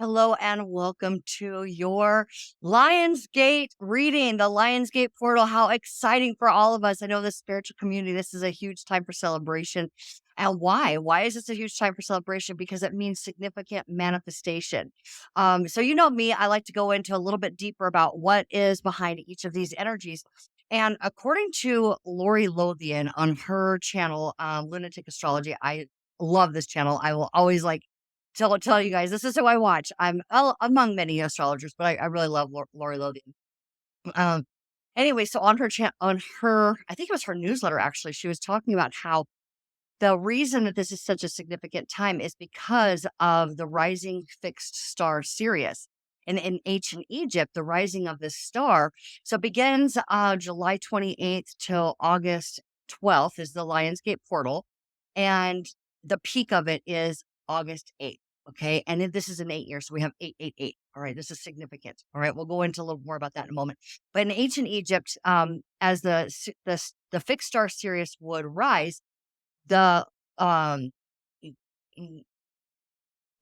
Hello and welcome to your Lionsgate reading, the Lionsgate Portal. How exciting for all of us. I know the spiritual community, this is a huge time for celebration. And why? Why is this a huge time for celebration? Because it means significant manifestation. So you know me, I like to go into a little bit deeper about what is behind each of these energies. And according to Lori Lothian on her channel, Lunatic Astrology, I love this channel. I will always tell you guys, this is who I watch. Among many astrologers, but I really love Lori Logan. Um, anyway, so on her, I think it was her newsletter actually, she was talking about how the reason that this is such a significant time is because of the rising fixed star Sirius. In ancient Egypt, the rising of this star, so it begins July 28th till August 12th is the Lionsgate Portal, and the peak of it is August 8th. Okay, and then this is an 8 year, so we have 888. All right, this is significant. All right, we'll go into a little more about that in a moment. But in ancient Egypt, as the fixed star Sirius would rise, the um in-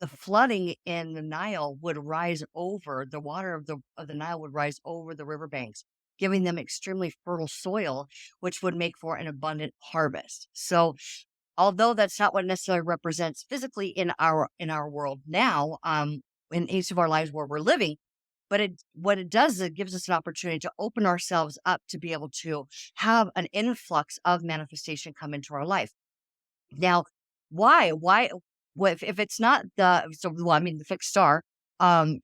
the flooding in the Nile would rise over the water of the Nile would rise over the riverbanks, giving them extremely fertile soil, which would make for an abundant harvest. So although that's not what necessarily represents physically in our world now, in each of our lives where we're living, but what it does is it gives us an opportunity to open ourselves up to be able to have an influx of manifestation come into our life. Now, why? Why? If it's not well, I mean, the fixed star,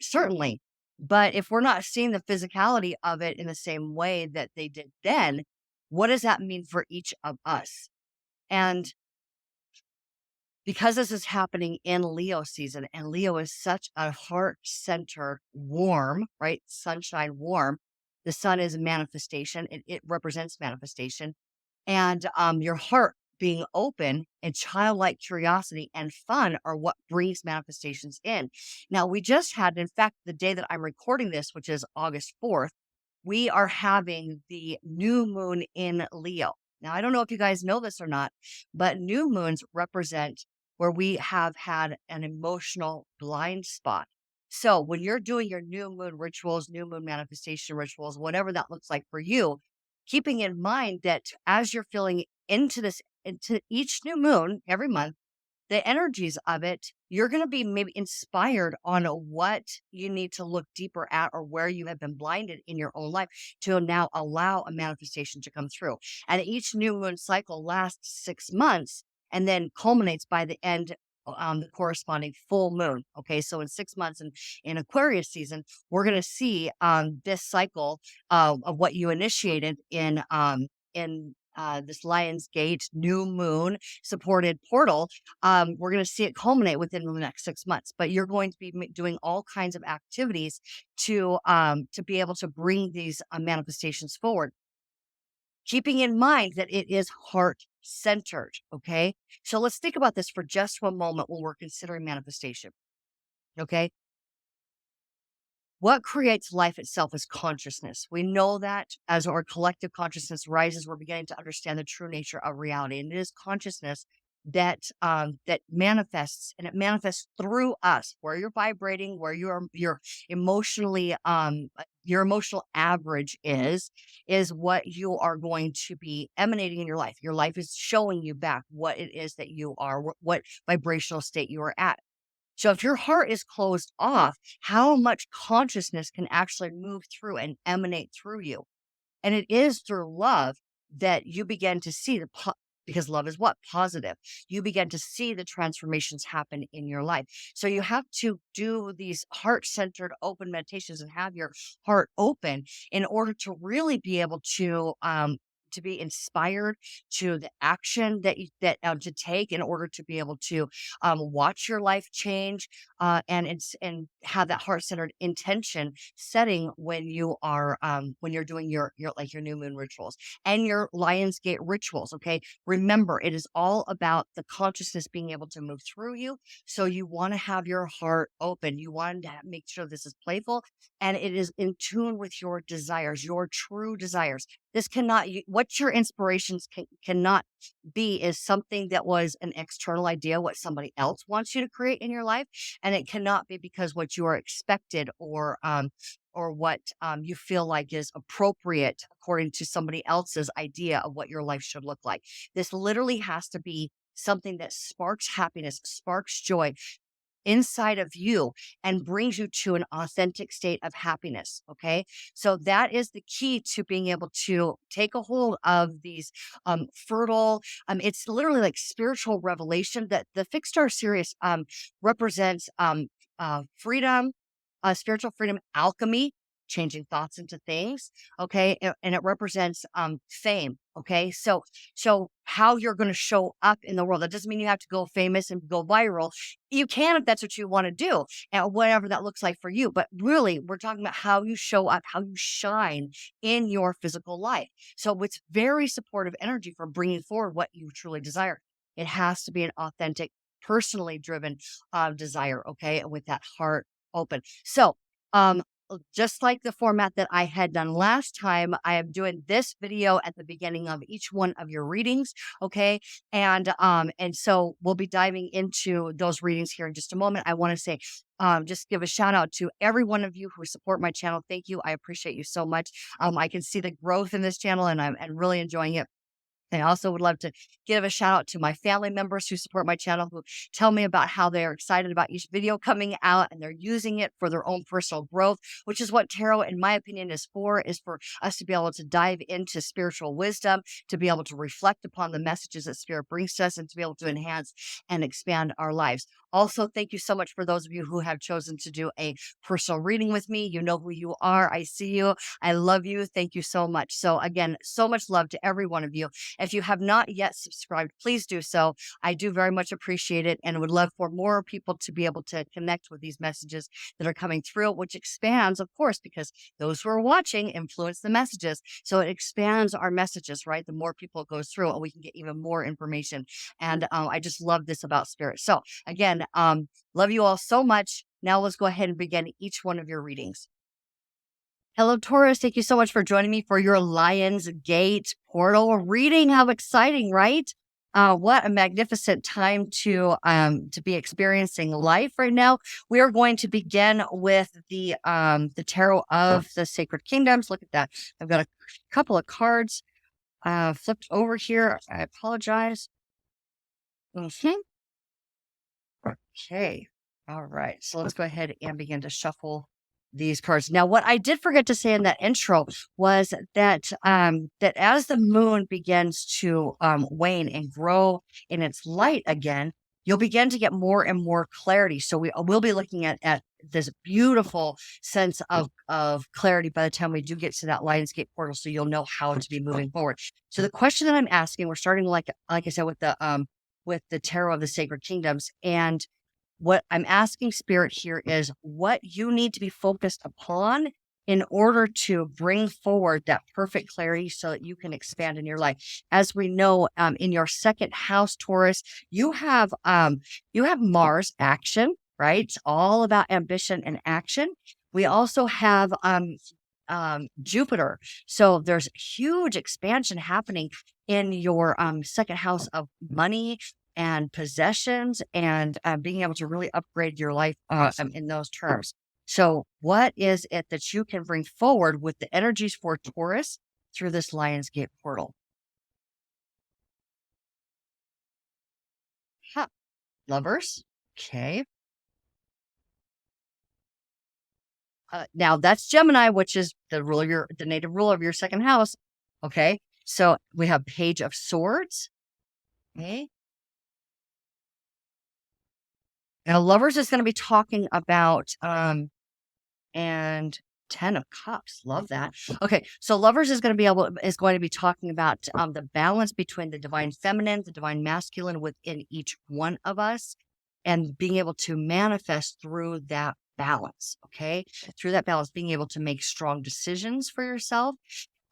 certainly. But if we're not seeing the physicality of it in the same way that they did then, what does that mean for each of us? And because this is happening in Leo season, and Leo is such a heart centered, warm, right? Sunshine warm. The sun is manifestation, it represents manifestation. And your heart being open and childlike curiosity and fun are what brings manifestations in. Now, we just had, in fact, the day that I'm recording this, which is August 4th, we are having the new moon in Leo. Now, I don't know if you guys know this or not, but new moons represent where we have had an emotional blind spot. So, when you're doing your new moon rituals, new moon manifestation rituals, whatever that looks like for you, keeping in mind that as you're feeling into each new moon every month, the energies of it, you're going to be maybe inspired on what you need to look deeper at or where you have been blinded in your own life to now allow a manifestation to come through. And each new moon cycle lasts 6 months and then culminates by the end. The corresponding full moon. Okay, so in 6 months in Aquarius season, we're going to see this cycle of what you initiated in this Lionsgate new moon supported portal. We're going to see it culminate within the next 6 months. But you're going to be doing all kinds of activities to be able to bring these manifestations forward, keeping in mind that it is heart centered. Okay, so let's think about this for just one moment when we're considering manifestation. Okay, what creates life itself is consciousness. We know that as our collective consciousness rises, we're beginning to understand the true nature of reality. And it is consciousness that manifests, and it manifests through us, where you're vibrating, where you're emotionally your emotional average is what you are going to be emanating in your life. Your life is showing you back what it is that you are, what vibrational state you are at. So if your heart is closed off, how much consciousness can actually move through and emanate through you? And it is through love that you begin to see because love is what? Positive. You begin to see the transformations happen in your life. So you have to do these heart centered open meditations and have your heart open in order to really be able to be inspired to the action to take in order to be able to watch your life change, and have that heart centered intention setting when you're doing your new moon rituals and your Lionsgate rituals. Okay, remember, it is all about the consciousness being able to move through you. So you want to have your heart open. You want to make sure this is playful and it is in tune with your desires, your true desires. This cannot, what your inspirations cannot be is something that was an external idea, what somebody else wants you to create in your life. And it cannot be because what you are expected or what you feel like is appropriate according to somebody else's idea of what your life should look like. This literally has to be something that sparks happiness, sparks joy inside of you and brings you to an authentic state of happiness. Okay. So that is the key to being able to take a hold of these fertile, it's literally like spiritual revelation that the Fixed Star series represents freedom, spiritual freedom, alchemy, changing thoughts into things. Okay. And it represents fame. Okay. So how you're going to show up in the world. That doesn't mean you have to go famous and go viral. You can if that's what you want to do, and whatever that looks like for you. But really, we're talking about how you show up, how you shine in your physical life. So it's very supportive energy for bringing forward what you truly desire. It has to be an authentic, personally driven desire. Okay. And with that heart open. So, just like the format that I had done last time, I am doing this video at the beginning of each one of your readings. Okay. And so we'll be diving into those readings here in just a moment. I want to say, just give a shout out to every one of you who support my channel. Thank you. I appreciate you so much. I can see the growth in this channel and I'm really enjoying it. I also would love to give a shout out to my family members who support my channel, who tell me about how they are excited about each video coming out and they're using it for their own personal growth, which is what tarot, in my opinion, is for us to be able to dive into spiritual wisdom, to be able to reflect upon the messages that Spirit brings to us, and to be able to enhance and expand our lives. Also, thank you so much for those of you who have chosen to do a personal reading with me. You know who you are. I see you. I love you. Thank you so much. So again, so much love to every one of you. If you have not yet subscribed, please do so. I do very much appreciate it and would love for more people to be able to connect with these messages that are coming through, which expands, of course, because those who are watching influence the messages. So it expands our messages, right? The more people it goes through, and we can get even more information. And I just love this about Spirit. So again, love you all so much. Now let's go ahead and begin each one of your readings. Hello, Taurus. Thank you so much for joining me for your Lionsgate Portal reading. How exciting, right? What a magnificent time to be experiencing life right now. We are going to begin with the Tarot of the Sacred Kingdoms. Look at that. I've got a couple of cards flipped over here. I apologize. Okay. All right. So let's go ahead and begin to shuffle these cards. Now, what I did forget to say in that intro was that that as the moon begins to wane and grow in its light again, you'll begin to get more and more clarity. So we'll be looking at this beautiful sense of clarity by the time we do get to that Lionsgate portal. So you'll know how to be moving forward. So the question that I'm asking, we're starting like I said with the Tarot of the Sacred Kingdoms, and what I'm asking Spirit here is what you need to be focused upon in order to bring forward that perfect clarity so that you can expand in your life. As we know, in your second house, Taurus, you have Mars action, right? It's all about ambition and action. We also have Jupiter. So there's huge expansion happening in your second house of money and possessions and being able to really upgrade your life in those terms. So what is it that you can bring forward with the energies for Taurus through this Lionsgate portal? Huh. Lovers. Okay. Now that's Gemini, which is the native ruler of your second house. Okay. So we have Page of Swords. Okay. Now, Lovers is going to be talking about and 10 of Cups. Love that. Okay, so Lovers is going to be talking about the balance between the divine feminine, the divine masculine within each one of us, and being able to manifest through that balance. Okay, through that balance, being able to make strong decisions for yourself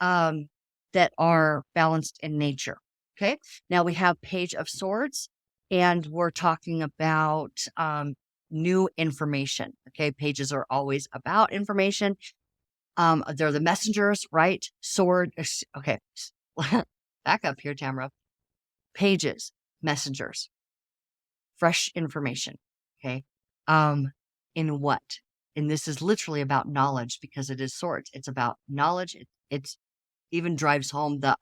that are balanced in nature. Okay, now we have Page of Swords, and we're talking about new information. Okay, pages are always about information. They're the messengers, right? Sword. Okay. Back up here, Tamra. Pages, messengers, fresh information. Okay. In what? And this is literally about knowledge because it is swords. It's about knowledge. It's even drives home the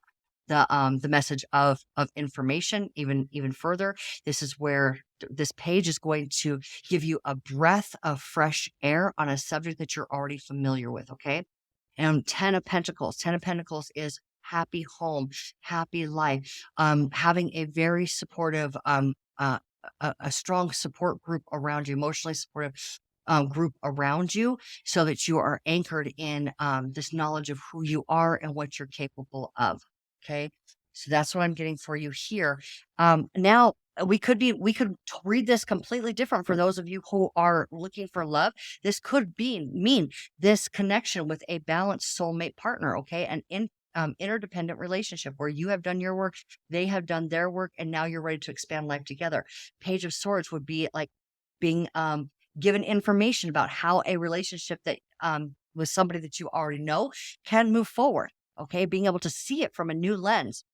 message of information even further. This is where this page is going to give you a breath of fresh air on a subject that you're already familiar with. Okay. And 10 of Pentacles is happy home, happy life, having a very supportive, a strong support group around you, emotionally supportive group around you, so that you are anchored in this knowledge of who you are and what you're capable of. Okay. So that's what I'm getting for you here. Now we could read this completely different for those of you who are looking for love. This could mean this connection with a balanced soulmate partner. Okay. An interdependent relationship where you have done your work, they have done their work, and now you're ready to expand life together. Page of Swords would be like being given information about how a relationship that with somebody that you already know can move forward. Okay, being able to see it from a new lens.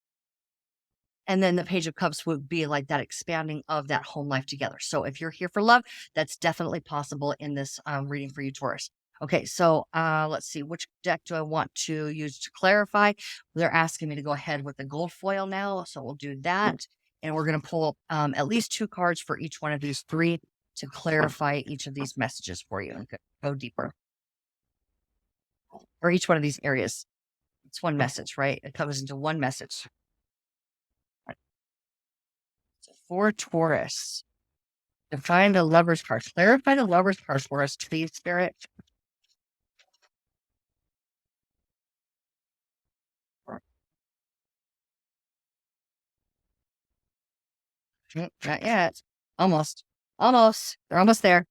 And then the Page of Cups would be like that expanding of that home life together. So if you're here for love, that's definitely possible in this reading for you, Taurus. Okay, so let's see, which deck do I want to use to clarify? They're asking me to go ahead with the gold foil now, so we'll do that. And we're going to pull at least 2 cards for each one of these 3 to clarify each of these messages for you and go deeper. Or each one of these areas. It's one message, right? It comes into one message. So for Taurus, define the Lover's card. Clarify the Lover's card for us, please, Spirit. Not yet. Almost. Almost. They're almost there.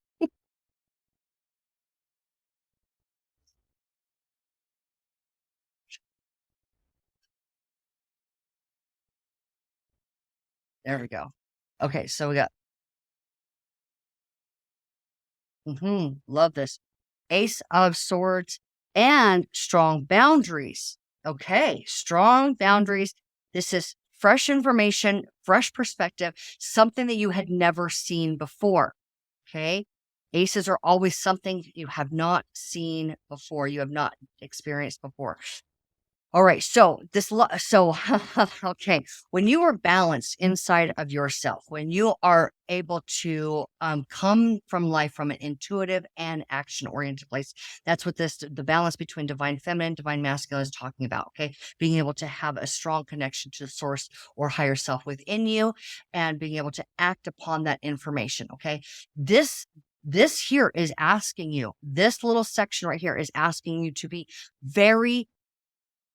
There we go. Okay, so we got. Love this. Ace of Swords and strong boundaries. Okay, strong boundaries. This is fresh information, fresh perspective, something that you had never seen before. Okay. Aces are always something you have not seen before, you have not experienced before. All right. So okay. When you are balanced inside of yourself, when you are able to come from life from an intuitive and action oriented place, that's what the balance between divine feminine, divine masculine is talking about. Okay. Being able to have a strong connection to the source or higher self within you and being able to act upon that information. Okay. This here is asking you, this little section right here is asking you to be very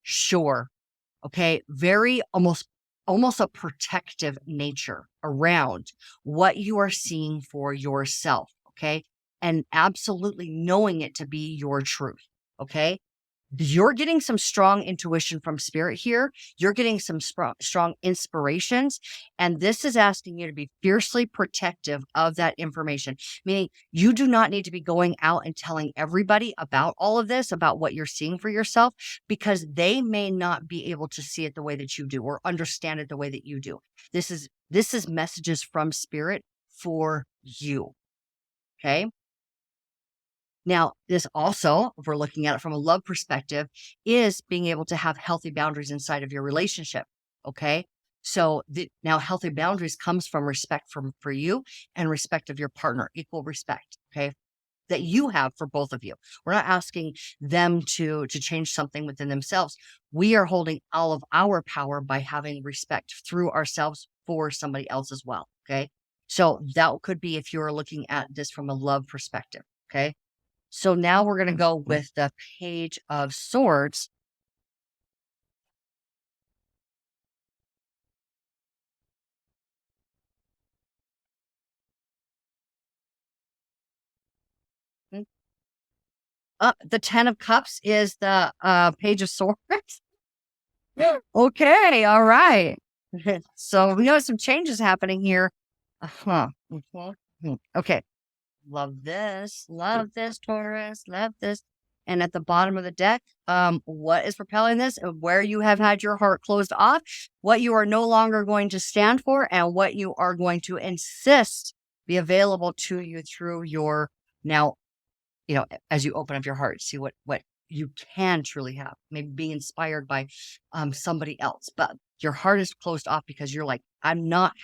sure. Okay. Very almost a protective nature around what you are seeing for yourself. Okay. And absolutely knowing it to be your truth. Okay. You're getting some strong intuition from spirit here. You're getting some strong inspirations. And this is asking you to be fiercely protective of that information, meaning you do not need to be going out and telling everybody about all of this, about what you're seeing for yourself, because they may not be able to see it the way that you do or understand it the way that you do. This is messages from spirit for you. Okay. Now, this also, if we're looking at it from a love perspective, is being able to have healthy boundaries inside of your relationship. Okay. So now healthy boundaries comes from respect for you and respect of your partner, equal respect. Okay. That you have for both of you. We're not asking them to change something within themselves. We are holding all of our power by having respect through ourselves for somebody else as well. Okay. So that could be if you're looking at this from a love perspective. Okay. So now we're going to go with the Page of Swords. The 10 of Cups is the Page of Swords. Okay, all right. So we know some changes happening here. Okay. Love this, Taurus. Love this. And at the bottom of the deck, what is propelling this? Where you have had your heart closed off, what you are no longer going to stand for, and what you are going to insist be available to you through your now, as you open up your heart, see what you can truly have. Maybe being inspired by somebody else, but your heart is closed off because you're like, I'm not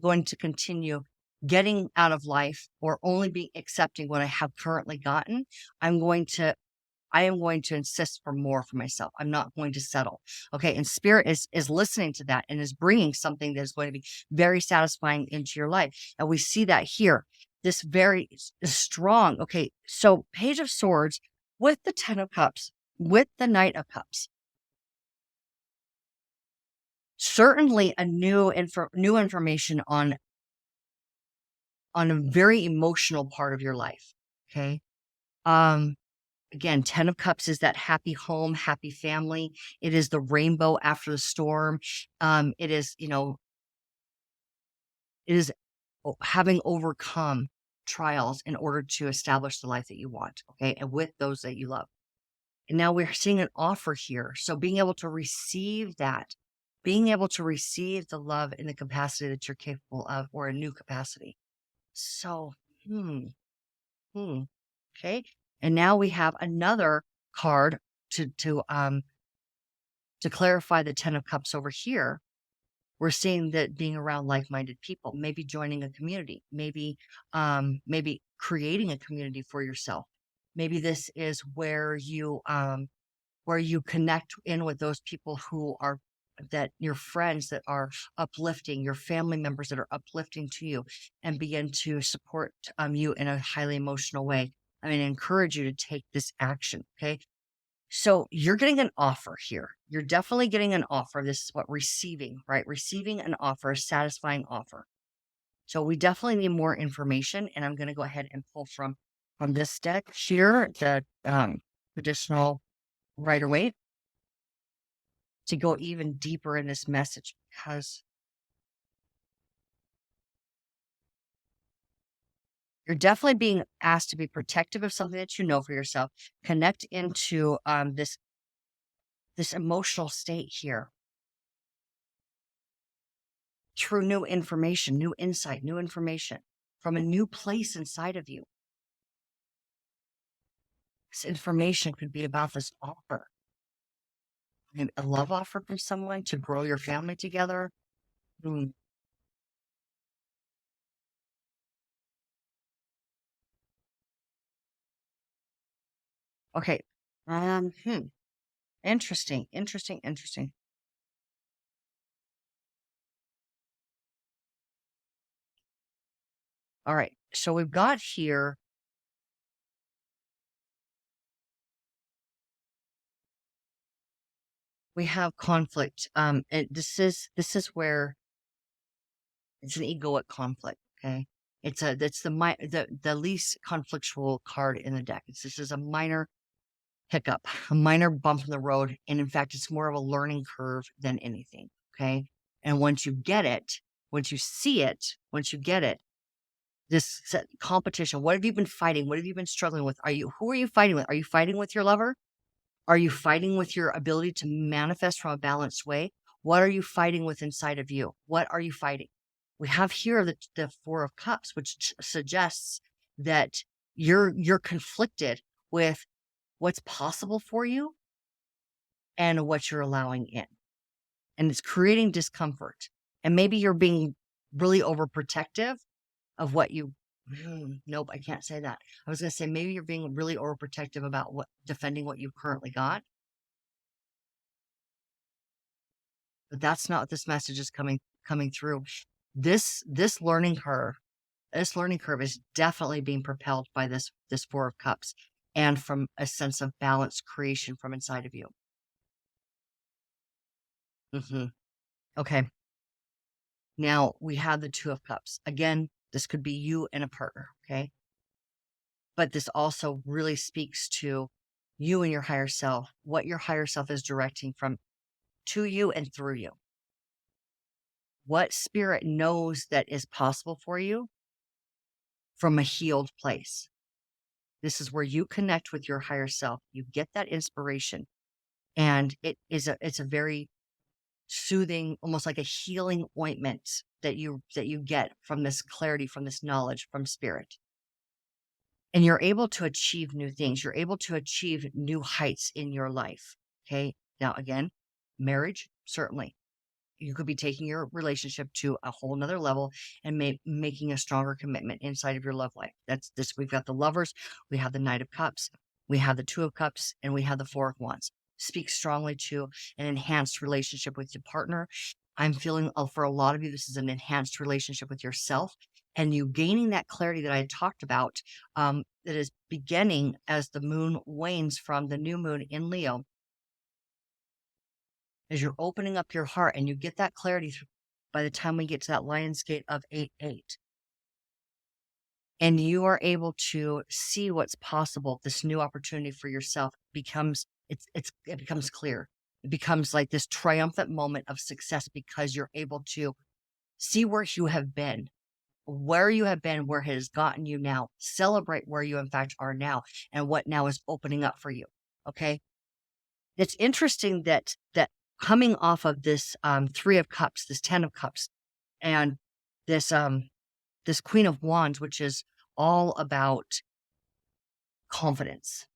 going to continue getting out of life or only be accepting what I have currently gotten. I am going to insist for more for myself. I'm not going to settle. Okay. And spirit is listening to that and is bringing something that is going to be very satisfying into your life. And we see that here, this very strong. Okay. So Page of Swords with the 10 of Cups, with the Knight of Cups, certainly a new information on a very emotional part of your life. Okay. Again, 10 of Cups is that happy home, happy family. It is the rainbow after the storm. It is, having overcome trials in order to establish the life that you want. Okay. And with those that you love. And now we're seeing an offer here. So being able to receive that, being able to receive the love in the capacity that you're capable of, or a new capacity. So, okay. And now we have another card to clarify the 10 of Cups over here. We're seeing that being around like-minded people, maybe joining a community, maybe creating a community for yourself. Maybe this is where you connect in with those people who are that your friends that are uplifting, your family members that are uplifting to you, and begin to support you in a highly emotional way. I mean, encourage you to take this action. Okay. So you're getting an offer here. You're definitely getting an offer. This is what receiving, right? Receiving an offer, a satisfying offer. So we definitely need more information. And I'm going to go ahead and pull from this deck here, the traditional Rider-Waite, to go even deeper in this message, because you're definitely being asked to be protective of something that you know for yourself. Connect into this emotional state here through new information, new insight, new information from a new place inside of you. This information could be about this offer, a love offer from someone to grow your family together. Okay. Interesting. All right. So we've got here, we have conflict. And this is where it's an egoic conflict. Okay. That's the least conflictual card in the deck. This is a minor hiccup, a minor bump in the road. And in fact, it's more of a learning curve than anything. Okay. And once you get it, once you see it, once you get it, this competition, what have you been fighting? What have you been struggling with? Who are you fighting with? Are you fighting with your lover? Are you fighting with your ability to manifest from a balanced way? What are you fighting with inside of you? What are you fighting? We have here the Four of Cups, which suggests that you're conflicted with what's possible for you and what you're allowing in. And it's creating discomfort. And maybe you're being really overprotective of what you nope, I can't say that. I was going to say maybe you're being really overprotective about defending what you've currently got. But that's not what this message is coming through. This learning curve is definitely being propelled by this Four of Cups and from a sense of balance creation from inside of you. Okay. Now we have the Two of Cups. Again, this could be you and a partner. Okay. But this also really speaks to you and your higher self, what your higher self is directing from to you and through you. What spirit knows that is possible for you from a healed place. This is where you connect with your higher self. You get that inspiration, and it's a very soothing, almost like a healing ointment that you get from this clarity, from this knowledge, from spirit. And you're able to achieve new things. You're able to achieve new heights in your life. Okay. Now, again, marriage, certainly. You could be taking your relationship to a whole nother level and making a stronger commitment inside of your love life. That's this. We've got the lovers, we have the Knight of Cups, we have the Two of Cups, and we have the Four of Wands. Speak strongly to an enhanced relationship with your partner. I'm feeling for a lot of you, this is an enhanced relationship with yourself, and you gaining that clarity that I talked about, that is beginning as the moon wanes from the new moon in Leo. As you're opening up your heart and you get that clarity by the time we get to that Lionsgate of 8-8. And you are able to see what's possible. This new opportunity for yourself becomes, it becomes clear. It becomes like this triumphant moment of success because you're able to see where you have been, where it has gotten you now, celebrate where you in fact are now and what now is opening up for you. Okay. It's interesting that coming off of this Three of Cups, this Ten of Cups, and this this Queen of Wands, which is all about confidence.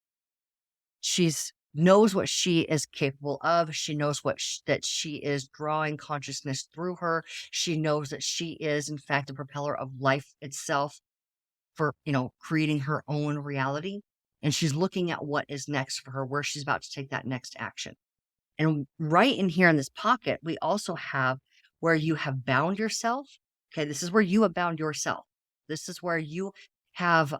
She's knows what she is capable of. She knows that she is drawing consciousness through her. She knows that she is, in fact, the propeller of life itself for, creating her own reality. And she's looking at what is next for her, where she's about to take that next action. And right in here in this pocket, we also have where you have bound yourself. Okay, this is where you have bound yourself. This is where you have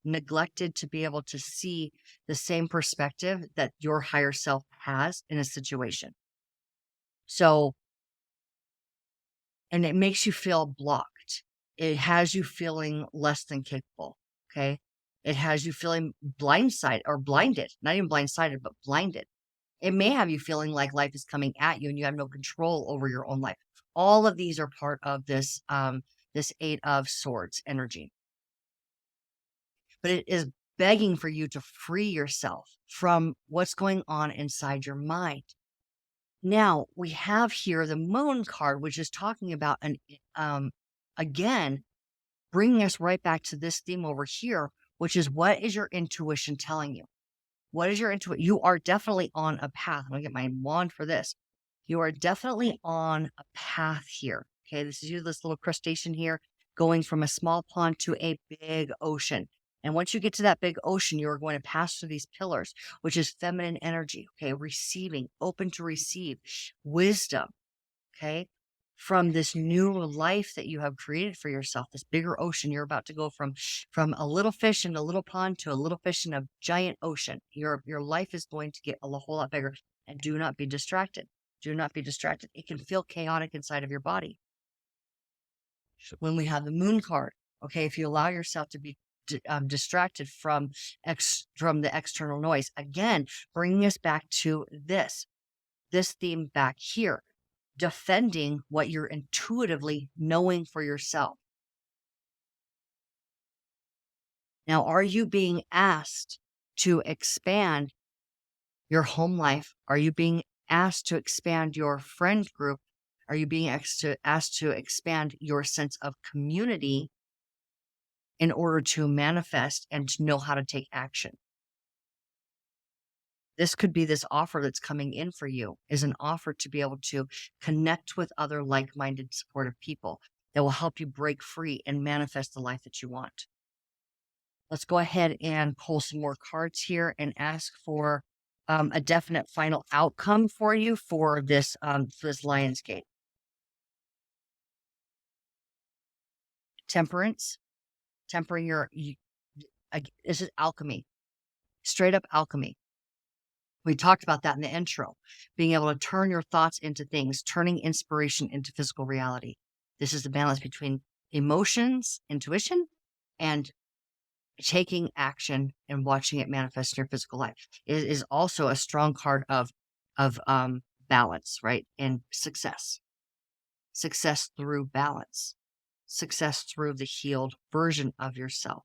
neglected to be able to see the same perspective that your higher self has in a situation. So, and it makes you feel blocked. It has you feeling less than capable. Okay. It has you feeling blindsided or blinded, not even blindsided, but blinded. It may have you feeling like life is coming at you and you have no control over your own life. All of these are part of this, this Eight of Swords energy. But it is begging for you to free yourself from what's going on inside your mind. Now we have here the Moon card, which is talking about again, bringing us right back to this theme over here, which is what is your intuition telling you? What is your intuition? You are definitely on a path. I'm going to get my wand for this. You are definitely on a path here. Okay. This is you, this little crustacean here, going from a small pond to a big ocean. And once you get to that big ocean, you are going to pass through these pillars, which is feminine energy. Okay. Receiving, open to receive wisdom. Okay. From this new life that you have created for yourself, this bigger ocean, you're about to go from a little fish in a little pond to a little fish in a giant ocean. Your life is going to get a whole lot bigger. And do not be distracted. Do not be distracted. It can feel chaotic inside of your body. When we have the Moon card, okay, if you allow yourself to be distracted from the external noise, again, bringing us back to this theme back here. Defending what you're intuitively knowing for yourself. Now, are you being asked to expand your home life? Are you being asked to expand your friend group? Are you being asked to expand your sense of community in order to manifest and to know how to take action? This could be this offer that's coming in for you is an offer to be able to connect with other like-minded, supportive people that will help you break free and manifest the life that you want. Let's go ahead and pull some more cards here and ask for a definite final outcome for you for this Lionsgate. Temperance, tempering this is alchemy, straight up alchemy. We talked about that in the intro, being able to turn your thoughts into things, turning inspiration into physical reality. This is the balance between emotions, intuition, and taking action and watching it manifest in your physical life. It is also a strong card of balance, right? And success through balance, success through the healed version of yourself.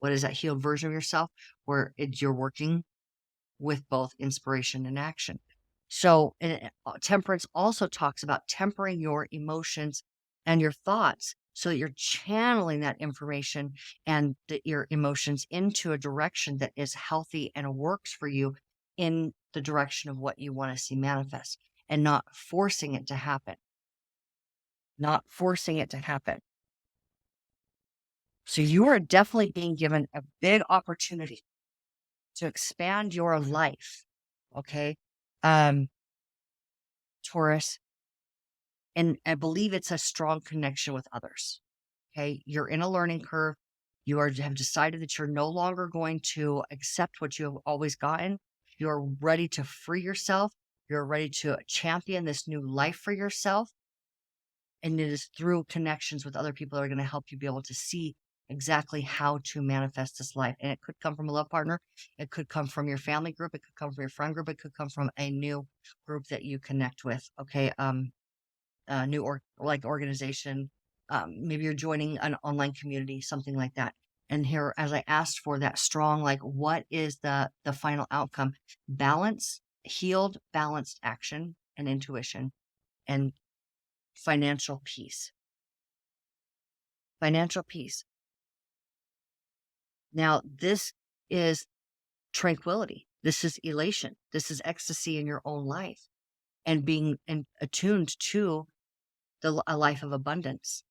What is that healed version of yourself where you're working with both inspiration and action? So, temperance also talks about tempering your emotions and your thoughts so that you're channeling that information and your emotions into a direction that is healthy and works for you in the direction of what you want to see manifest, and not forcing it to happen. Not forcing it to happen. So, you are definitely being given a big opportunity to expand your life. Okay. Um, Taurus, and I believe it's a strong connection with others. Okay. You're in a learning curve. Have decided that you're no longer going to accept what you have always gotten. You're ready to free yourself. You're ready to champion this new life for yourself. And it is through connections with other people that are going to help you be able to see exactly how to manifest this life. And it could come from a love partner. It could come from your family group. It could come from your friend group. It could come from a new group that you connect with. Okay. New organization. Maybe you're joining an online community, something like that. And here, as I asked for that strong, like, what is the final outcome? Balance, healed, balanced action and intuition, and financial peace. Financial peace. Now, this is tranquility. This is elation. This is ecstasy in your own life, and being attuned to a life of abundance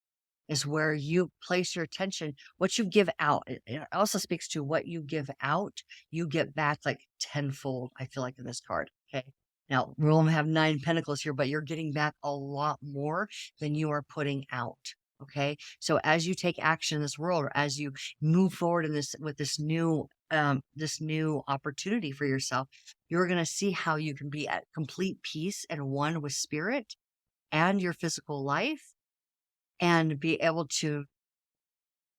is where you place your attention. What you give out, it also speaks to what you give out, you get back like tenfold, I feel like, in this card. Okay. Now, we only have 9 pentacles here, but you're getting back a lot more than you are putting out. Okay. So as you take action in this world, or as you move forward in this with this new opportunity for yourself, you're going to see how you can be at complete peace and one with spirit and your physical life, and be able to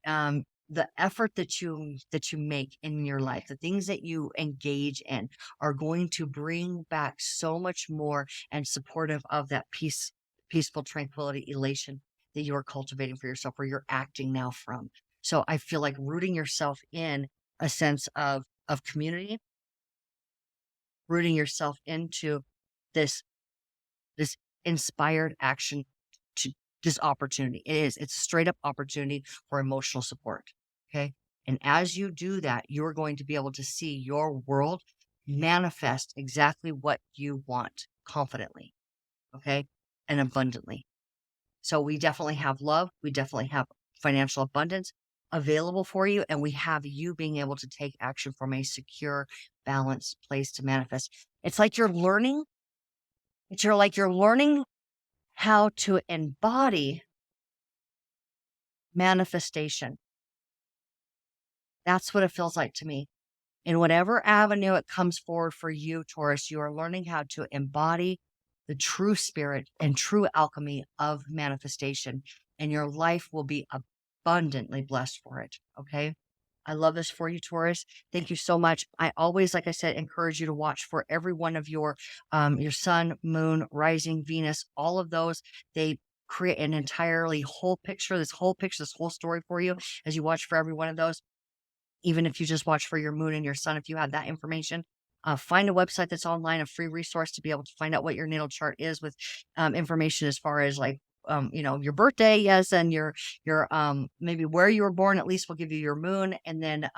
the effort that you make in your life, the things that you engage in, are going to bring back so much more and supportive of that peaceful tranquility, elation that you are cultivating for yourself, where you're acting now from. So I feel like rooting yourself in a sense of community, rooting yourself into this this inspired action, to this opportunity. It's a straight up opportunity for emotional support. Okay. And as you do that, you're going to be able to see your world manifest exactly what you want confidently. Okay. And abundantly. So we definitely have love. We definitely have financial abundance available for you. And we have you being able to take action from a secure, balanced place to manifest. It's like you're learning. You're learning how to embody manifestation. That's what it feels like to me. In whatever avenue it comes forward for you, Taurus, you are learning how to embody the true spirit and true alchemy of manifestation, and your life will be abundantly blessed for it. Okay. I love this for you, Taurus. Thank you so much. I always, like I said, encourage you to watch for every one of your sun, moon, rising, Venus, all of those. They create an entirely whole picture, this whole story for you as you watch for every one of those. Even if you just watch for your moon and your sun, if you have that information, find a website that's online, a free resource to be able to find out what your natal chart is, with information as far as like, your birthday, yes, and your maybe where you were born. At least will give you your moon, and then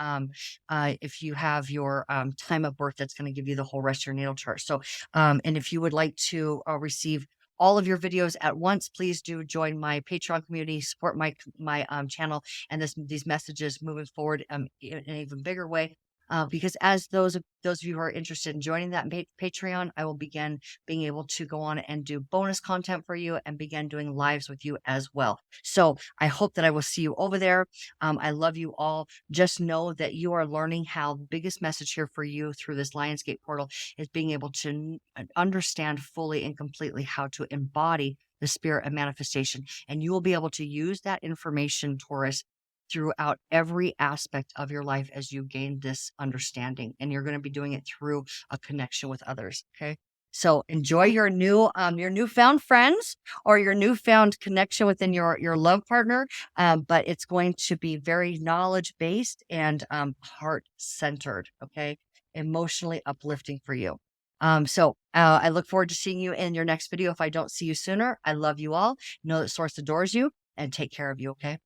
if you have your time of birth, that's going to give you the whole rest of your natal chart. So, and if you would like to receive all of your videos at once, please do join my Patreon community, support my channel and these messages moving forward in an even bigger way. Because as those of you who are interested in joining that Patreon, I will begin being able to go on and do bonus content for you and begin doing lives with you as well. So I hope that I will see you over there. I love you all. Just know that you are learning how the biggest message here for you through this Lionsgate portal is being able to understand fully and completely how to embody the spirit of manifestation. And you will be able to use that information, Taurus, throughout every aspect of your life as you gain this understanding. And you're going to be doing it through a connection with others. Okay. So enjoy your newfound friends or your newfound connection within your love partner. But it's going to be very knowledge based and heart centered. Okay, emotionally uplifting for you. So I look forward to seeing you in your next video. If I don't see you sooner, I love you all. Know that Source adores you and take care of you. Okay.